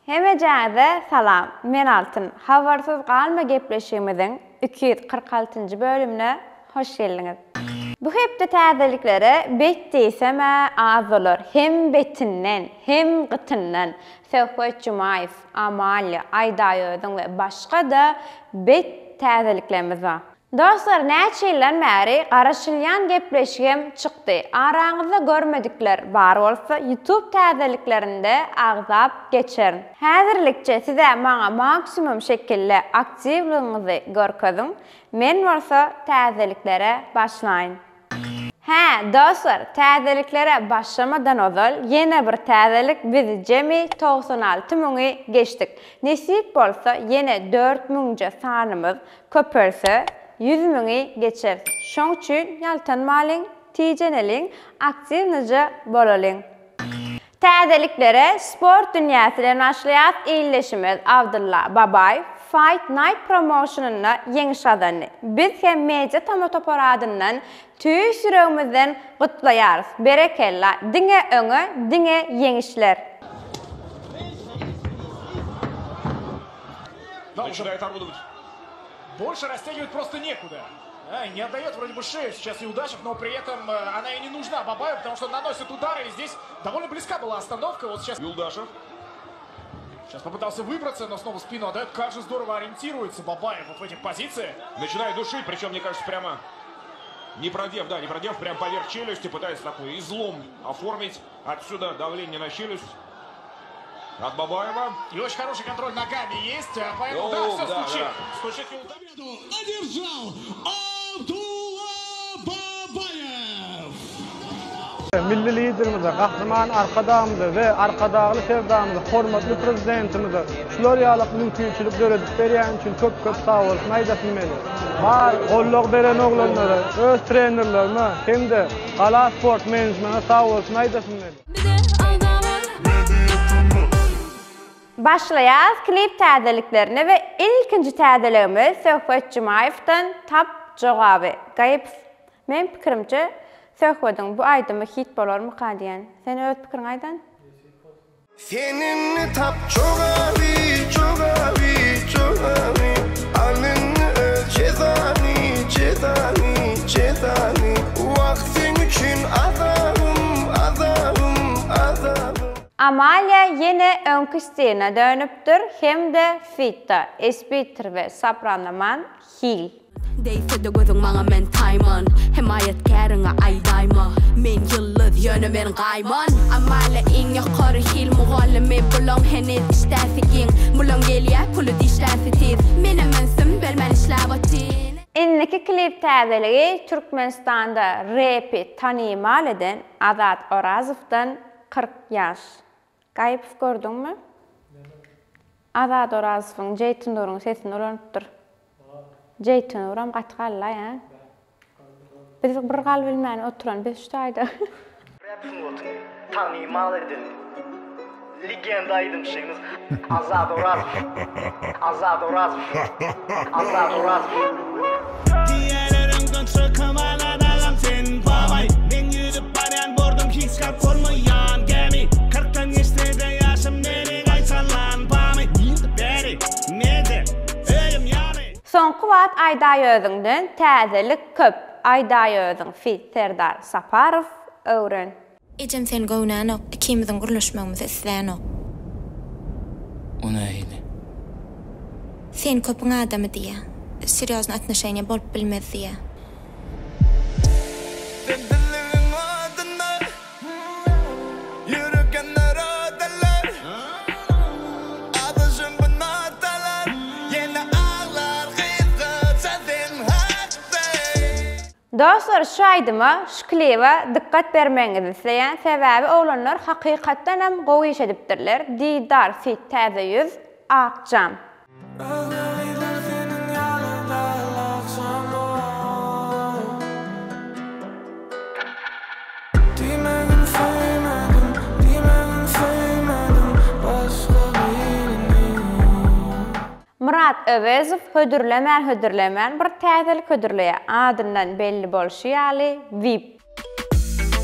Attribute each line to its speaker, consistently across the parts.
Speaker 1: Hemejäde salam. Men Altın. Habarsyz galma gepleşigimiziň 246-njy bölümine hoş geldiňiz. Bu hepde täzeliklere betdiýseme az bolar. Hem betinden, hem gytyndan. Söhbet Jumaýew, Amalia, Aýdaýöziň we başga da bet täzeliklerimiz bar. Dostlar, näçe ýyldan bäri garaşylýan gepleşigim çykdy. Araňyzda görmedikler bar bolsa YouTube täzeliklerinde agzap geçerin. Häzirlikçe size maňa maksimum şekilde aktivligiňizi görkezin. Men bolsa täzeliklere başlaýyn. Dostlar, täzeliklere başlamadan ozal ýene bir täzelik bizi jemi 96 000 geçdik. Nesip bolsa ýene 4000-nji sanymyz köperse 100 000 geçer. Şoň üçin ýaltanmalyň, tijeneliň, aktivnice bolalyň. Täzeliklere sport dünýäsine naşryýat iýleşimiz Abdullah Babay Fight Night promotionuna ýeňiş gazandy. Biz hem media tomotoporadyndan tüý süregimizden gutlaýarys. Berekella, diňe öňe, diňe ýeňişler.
Speaker 2: Начинает орудовать. Больше растягивать просто некуда. Не отдает вроде бы шею сейчас Юлдашев, но при этом она и не нужна Бабаю, потому что наносит удары. И здесь довольно близка была остановка. Вот сейчас Юлдашев. Сейчас попытался выбраться, но снова спину отдает. Как же здорово ориентируется Бабаев вот в этих позициях.
Speaker 3: Начинает душить, причем, мне кажется, прямо не продев, прям поверх челюсти, пытается такой излом оформить. Отсюда давление на челюсть от Бабаева.
Speaker 2: И очень хороший контроль ногами есть, поэтому да, все стучит. Стучит Юлдашев.
Speaker 4: Одержал Abdullah Babayev.
Speaker 5: Milli liderimize, kahraman arkadağımıza ve arkadağlı sevdamıza, hormatly prezidentimize, şular ýalyk mümkinçilik döredip berýän üçin köp sağ bolsun aýdasyn meni. Bar golluk beren oglanlara, öz trenerlerime, hemde Gala Sport Management'e sağ bolsun aýdasyn meni.
Speaker 1: Başlaýas klip täzeliklerine ve ilkinji täzeligimiz Söhbet Jumaýew'dan tap jogaby. Gaýyp, men pikirimçe söhbetiň bu aýdymy hit bolarmy diýen. Sen öz pikirin aýdan?
Speaker 6: Seninni tap jogaby, jogaby, jogaby. Alynny öz cezany, cezany, cezany. Wagtyň üçin azabym, azabym, azabym.
Speaker 1: Amalia yine öňkü scenene dönüpdir, hem de fitta, espitr ve sopranoman Hil.
Speaker 7: Deyse de gözüň maňa men taýman, himayetkärine aýdaýma. Men ýyldız ýönemen gaýman. Amalia iň ýokary Hil mugallymy bolan henüz işläsigiň. Bolan gelýär puly dişläsi tez. Menemensim belmen işläwetdi.
Speaker 1: Inniki klip täzeligi Türkmenistanda rapi tanymal eden Azat Orazowdan 40 ýaş. Gaýyp gördüňmi? Azat Orazowyň Jeytun Nur'un sesini öğrenipdir. Jeytun Nur'am gatgallaý, ha? Biz bir gal bilmän oturan biz şuýda.
Speaker 8: Rap'in tanymal eden legenda aýdymşyňyz Azat Orazow. Azat Orazow. Azat Orazow. Diýerlerimden çökemaladan sen babay. Men ýürüp barýan bordum hiç kap bolmaýan gemi. 40'tan geçtiğinde yaşım nereye kaysallan pami. Beri, nede, öyüm yami.
Speaker 1: Soňky wagt Aýdaýöziňden täzelik köp. Aýdaýöziň fit Serdar Saparow öwren.
Speaker 9: Ejem sen gownanok, ikimiziň guruluşmamyzy islenok.
Speaker 4: Ona eýdi.
Speaker 9: Sen köpüň adamy diýä. Seriozny atnaşaýny bolup bilmez diýä.
Speaker 1: Dostlar, şu aýdyma, şu klipe dikkat bermeňizi isleýän sebäbi oglanlar hakykatdan hem gowy iş edipdirler. Didar fit täze ýüz Akjam. Murat Övezow hödürlemän bir täzelik hödürleýär. Adyndan belli bolşy ýaly VIP.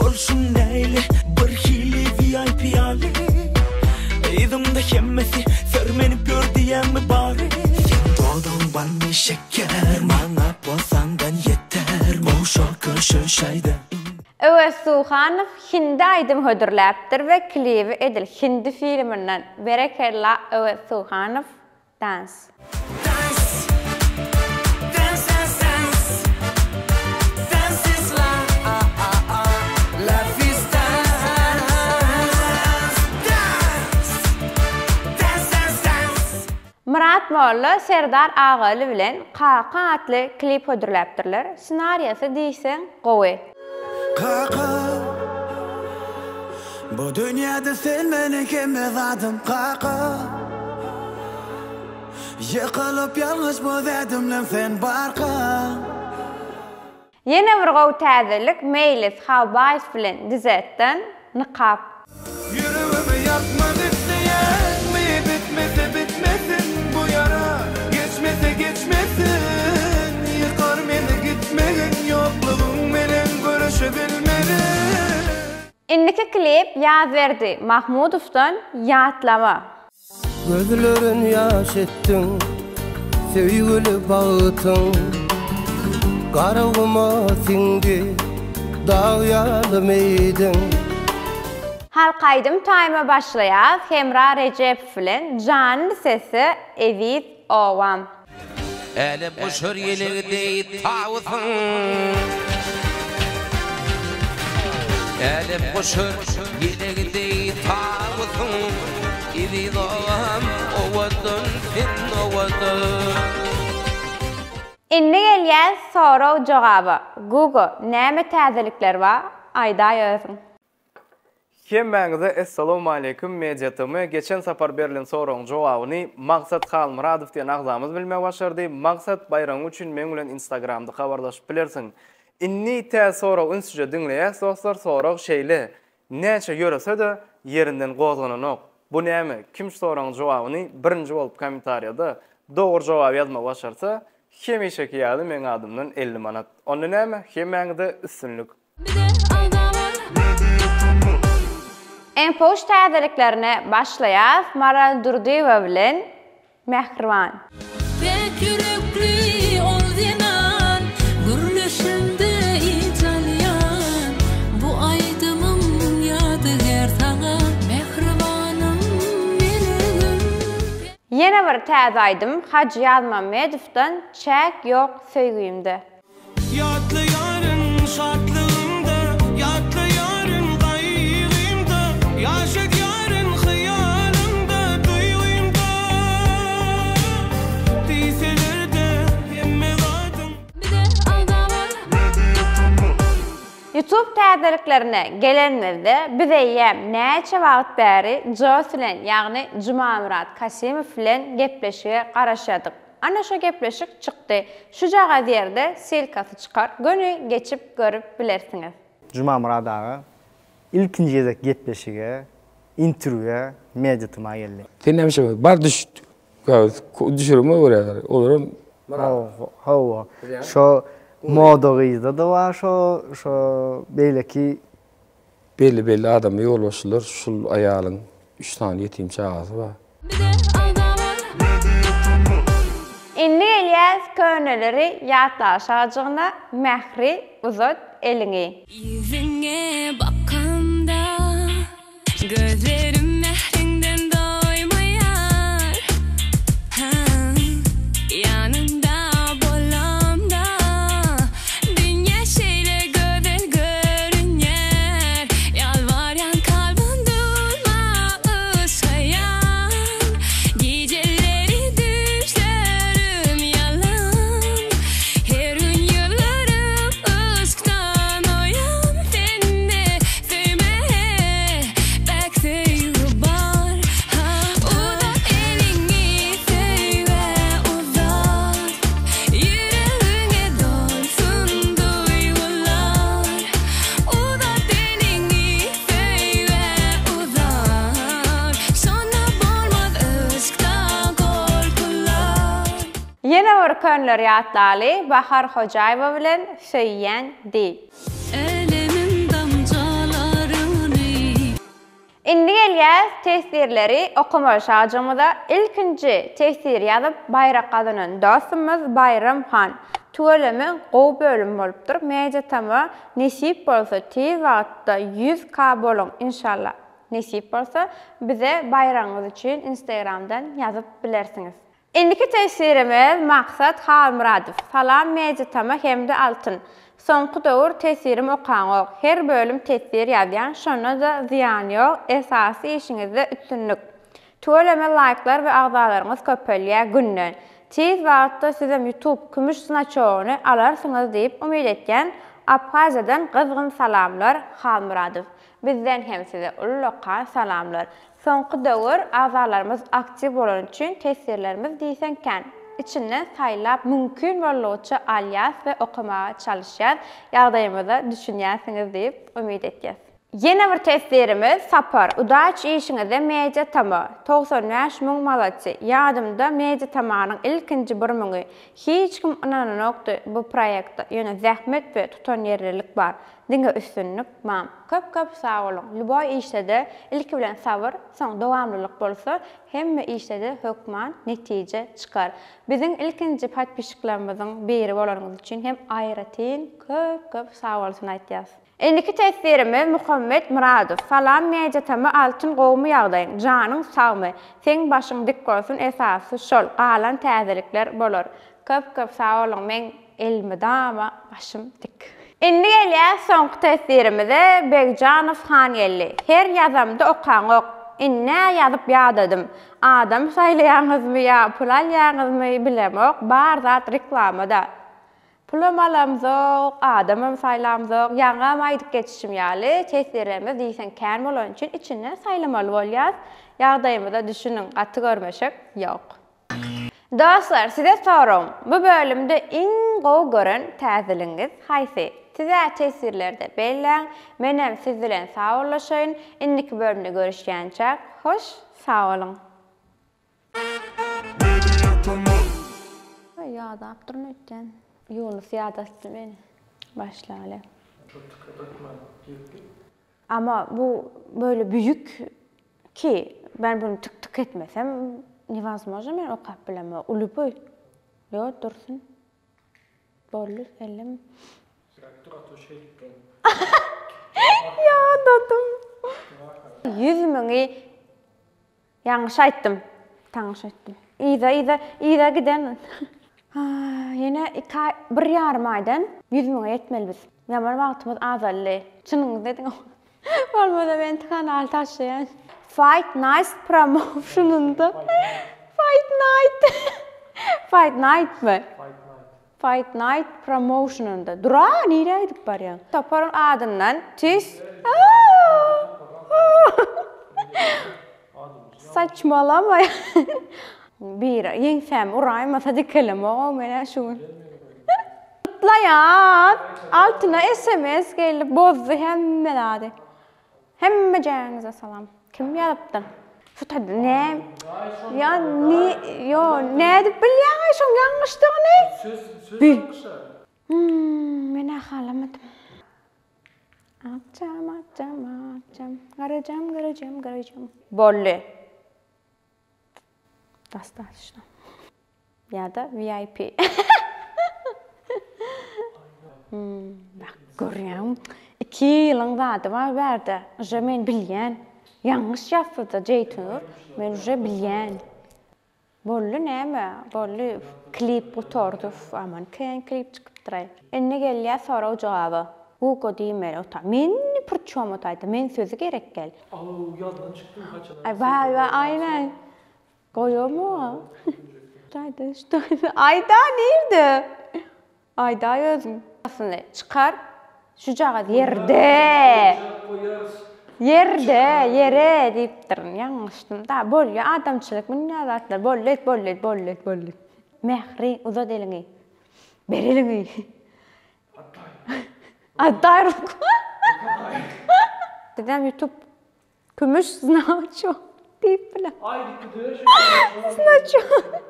Speaker 4: Bolşun näýli bir hili VIP ýaly.
Speaker 10: Yanımda hemmesi Sörmenip gör diyen mi bari Doğdun bana şeker Bana bosandan yeter Bu şarkı şöşaydı
Speaker 1: Öwes Suhanov Hindi aýdym hödürläpdir we klibi edil Hindi filminden Berekella Öwes Suhanov Dance. Murat Molla Serdar Ağaly bilen Kaka adly klip hödürläpdirler. Senariýasy diýsen gowy.
Speaker 10: Kaka Bu dünyada sen meni kemmezadım Kaka Yıkılıp yalnız bu zedimle sen barka
Speaker 1: Yine bir gowy täzelik Meylis Hawbays bilen dizetden Niqab.
Speaker 6: Yüreğimi yakmadı diyen mi bitmese bitmesin bu yara Geçmese geçmesin Yıkar beni gitmeyin Yokluğun menen görüşebilmeli
Speaker 1: Indiki klip Yazverdi Mahmudov'dan Yatlama.
Speaker 6: Gözlerin yaş ettin Sevgili bağıtın Karağıma sindi Dağyalı meydin
Speaker 1: Halkaydym taýma başlaýar Hemra Recep bilen canly sesi Eviz Owam.
Speaker 11: Eli boşur yeligdi tawsın Eli boşur yeligdi tawsın Eviz Owam owadın sen owadın
Speaker 1: Indi gelýär soraw jogaby. Google näme täzelikler bar? Aýda ýazyn.
Speaker 5: Hemmäňize assalamu alaykum mediatymy. Geçen sapar berilen soragyň jogabyny Maksat Halmuradov diýen agzamyz bilmek başardy. Maksat bayram üçin men bilen Instagramda habarlaşyp bilersiň. Inni tä soraw ünsüje dinleýäs dostlar, soraw şeýle. Näçe ýörese-de yerinden gozlananok. Bu näme? Kim soragyň jogabyny birinji bolup kommentariýada dogry jogap ýazmak başarsa, hemişeki ýaly men adymdan 50 manat. Onda näme? Hemmäňize üstünlük.
Speaker 1: En poş täzeliklerine başlaýar Maral Durdiýewa bilen Mehriban.
Speaker 12: Yürekli oldinan gürleşinde İtalyan Bu aydımım yadıger sana Mehribanım benim
Speaker 1: Yine bir täze aýdym Hacı Ýazmamedowdan Çäk ýok söýgüýümde.
Speaker 10: Yatlı yarın şartlığımda Yatlı yarın gaýrymda Yaşadık yarın hıyalımda Duýgymda Diýselerde emmezatım
Speaker 1: YouTube täzeliklerine gelenmizde bizeýem näçe wagt bäri Jocelyn ýagny Jumamurat Kasimow bilen gepleşige garaşadyk. Ana şu gepleşik çykdy. Şu jaga ýerde selkasy çykar. Göni geçip görüp bilersiňiz.
Speaker 13: Jumamurat ağa ilkinji ýezek gepleşige, interwýa mediatyma geldi.
Speaker 14: Sen näme bar düşdi. Düşürme görýär. Olaram
Speaker 13: Hawa. Şo moda gyzda da var, şo beýleki
Speaker 14: belli adam ýolbaşçylar, şul aýalyň 3 tane ýetim çagazy bar.
Speaker 1: Indi gelýär köneleri ýatlaşajagyna Mehri uzat eliňi.
Speaker 12: Yüzüne bakanda Gözlerim mehrinden doymayar Yanında bolamda Dünya şeyle gözel görünyer Yalvaryan kalbim durma ısıyan Geceleri düşlerim yalan Her gün yıllarım ısktan oyan Sende sevme bak sevgi var Uzat elini sevme uzat Yüreğine dolsun duygular Uzat elini sevme uzat Sonra bolmaz ısktan korkular
Speaker 1: Yine bir köneler ýatlaly Bahar Hojaýewa bilen Söýýän di.
Speaker 12: Elimin damcalarını
Speaker 1: Indi gelýär tesirleri okumaşajymyzda ilkinji tesir ýazyp bayrak gazanan dostumyz Bayram Han. Tuğlemi gow bölüm bolupdyr. Meje tama nesip bolsa tez wagtda 100K bolun inşallah. Nesip bolsa bize bayramyz üçin Instagramdan ýazyp bilersiňiz. Indiki tesirimiz maksat Halmuradov. Salam meje tama hemde altın. Soňky döwür tesirim okan ok. Her bölüm tesir ýazýan, şona da ziýan ýok. Esasy işiňizde üstünlük. Tuğlemi like'lar we agzalaryňyz köpelýär günden. Tez wagtda sizem YouTube kümüş snaçogyny alarsyňyz diýip umyt etken Abhaziýadan gyzgyn salamlar Halmuradov. Bizden hem size ulluqa salamlar. Soňky döwür agzalarymyz aktiv bolan üçin tesirlerimiz diýsenken içinden saylap mümkün bolýança alýas we okumaga çalışýar. Ýagdaýymyzda düşünýärsiňiz diýip umyt etýäs. Yeni bir tesirimiz sapar. Udaç işiňizde meje tama. 95 000 malaçy. Ýadymda meje tamanyň ilkinji bir müňi. Hiç kim inananokdy bu proýektde. Ýöne zähmet we tutan ýerlilik bar. Diňe üstünlük mam. Köp sag bolun. Luboy işde ilki bilen sabır, soň dowamlylyk bolsa, hemme işde hökman netije çykar. Biziň ilkinji patpişiklerimizin biri bolanyňyz üçin hem aýratyn köp sag bolsun aýtýas. Indiki tesirimiz Muhammed Muradov. Salam meje tama altın gowmy ýagdaýyň. Janyň sagmy. Seň başyň dik bolsun, esasy şol. Galan täzelikler bolar. Köp sag bolun. Men elmi dama, başym dik. Indi gelýär soňky tesirimize Begjanov Han geldi. Her ýazamda okan ok. Inne ýazyp ýadadym. Adam saýlaýaňyzmy ýa pul alýaňyzmy bilemok. Bar zat reklamada. Pulum alamzok, adamym saylamzok, ýaňa maýdyk geçişim ýaly, tesirlerimiz diýsen kän bolan üçin içinden saylamaly bolýar. Ýagdaýymyzda düşünün, gaty görmeşek ýok. Dostlar, size sorum. Bu bölümde iň gow gören täzeliňiz haýsy? Size tesirlerde belläň, menem siz bilen saglaşaýyn. Indiki bölümde görüşýänçä, hoş, sag bolun. Ýa-da apdyryn ötden. Yolu siyadastı beni. Başlayalım. Ama bu böyle büyük ki ben bunu tık etmesem невозможно men okap bileme. Uluboy. Yo dursun. Bollu elim. Ya dadım. 100 000'i yanlış aýtdym. Taňyş aýtdym. Ýa giden. Yine 1,5 aydan 100 000 yetmeli biz. Ýaman wagtymyz azally. Çynyňyz dediň. Bolmasa ben kanal taşıyan. Fight Night promotionunda. Fight Night mı? Fight Night promotionunda. Dura nereydik bar ya? Toparın adından tüs. Saçmalama. Bir yeňsem uraýmasa dikelem o mene şu. Mutlaýan altyna SMS gelip bozdu hemme dady. Hemme jaňyza salam. Kim ýazypdy? Şu tadı ne? Ya ni yo näde bilýär şoň ýalňyşdygyny? Söz mene halamadym. Atjam. Garajam. Bolly. Достаточно. Ya da VIP. Bak görüyorum. 2 ýylyň zady var berde. Je men bilýän. Ýalňyş ýazdy Jeytunur. Men je bilýän. Bolly näme? Bolly klip oturduf. Aman kän klip çykypdyr. Enne gelýär soraw jogaby. Ugo diýmeli ota. Men purçom otaýdy. Men sözü gerek gel.
Speaker 15: Ýaddan çykdym haçan.
Speaker 1: Ay aynen. Koyuyor mu? Ayda nerede? Ayda yazın. Aslında çıkar. Şu cağı yerde. Yere deyip durun. Yanlıştım da. Bolya adamçılık. Bunu ne zatlar? Bollet. Mehri uzat elini. Ber elini. Adday ruku. Dedem YouTube kümüş sınav çok. Deyip bile.
Speaker 15: Ay, dikkat edin.
Speaker 1: Sınav çok.